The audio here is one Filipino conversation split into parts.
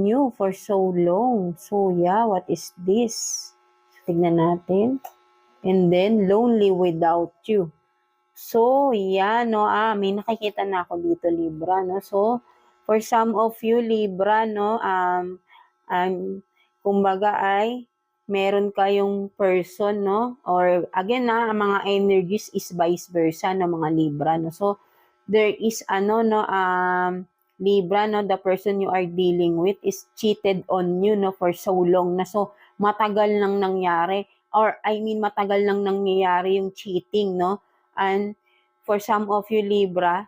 you for so long. So, yeah, what is this? Tignan natin. And then, lonely without you. So, yeah, no, may nakikita na ako dito, Libra, no? So, for some of you, Libra, no, kumbaga ay, meron kayong person, no? Or, again, mga energies is vice versa, no, mga Libra, no? So, there is, Libra, no, the person you are dealing with is cheated on you, no, for so long na. So, matagal nang nangyari, or I mean, matagal nang nangyayari yung cheating, no? And for some of you, Libra,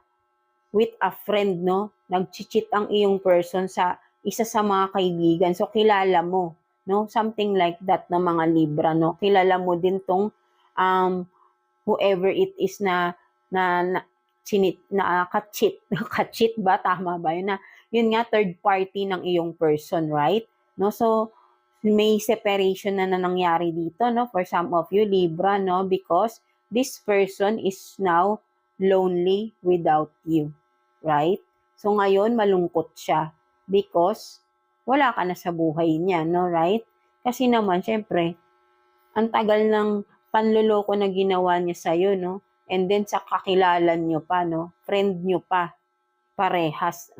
with a friend, no, nag-cheat ang iyong person sa isa sa mga kaibigan. So, kilala mo, no? Something like that na mga Libra, no? Kilala mo din tong whoever it is na ka-cheat. Ka-cheat ba? Tama ba yun? Yun nga, third party ng iyong person, right? No? So, may separation na nangyari dito, no? For some of you, Libra, no? Because this person is now lonely without you, right? So, ngayon, malungkot siya because wala ka na sa buhay niya, no? Right? Kasi naman, syempre, ang tagal ng panloloko na ginawa niya sa'yo, no? And then sa kakilala nyo pa, no? Friend nyo pa, parehas.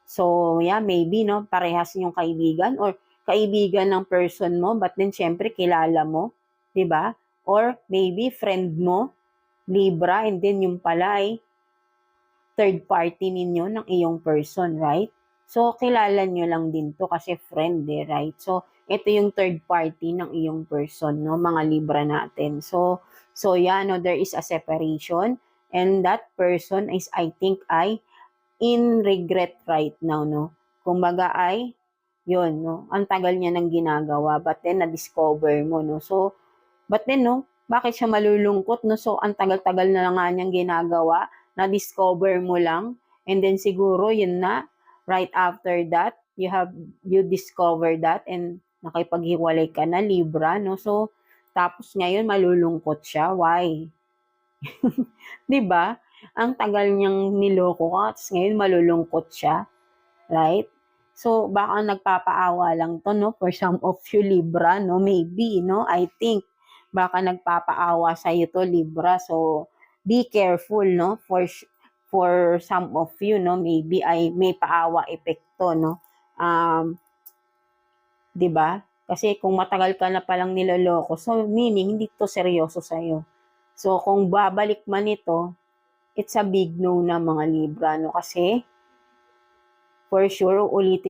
So, yeah, maybe, no? Parehas yung kaibigan or kaibigan ng person mo, but then syempre kilala mo, di ba? Or maybe friend mo, Libra, and then yung pala ay third party ninyo ng iyong person, right? So, kilala nyo lang din to kasi friend right? So, ito yung third party ng iyong person, no? Mga Libra natin. So yeah, no, there is a separation and that person is, I think, in regret right now, no? Kumbaga yun, no? Ang tagal niya nang ginagawa, but then na-discover mo, no? So, but then, no, bakit siya malulungkot, no? So, ang tagal-tagal na lang nga niyang ginagawa, na-discover mo lang, and then siguro, yun na, right after that, you discover that, and nakipaghiwalay ka na, Libra, no? So, tapos ngayon, malulungkot siya. Why? 'Di ba? Ang tagal niyang niloko ka, tapos ngayon malulungkot siya, right? So, baka nagpapaawa lang to, no? For some of you, Libra, no? Maybe, no? I think, baka nagpapaawa sa iyo to, Libra. So, be careful, no? For some of you, no? Maybe ay may paawa epekto, no? 'Di ba? Kasi kung matagal ka na palang niloloko, so meaning hindi to seryoso sa iyo. So, kung babalik man ito, it's a big no na mga Libra, no? Kasi, for sure, ulitin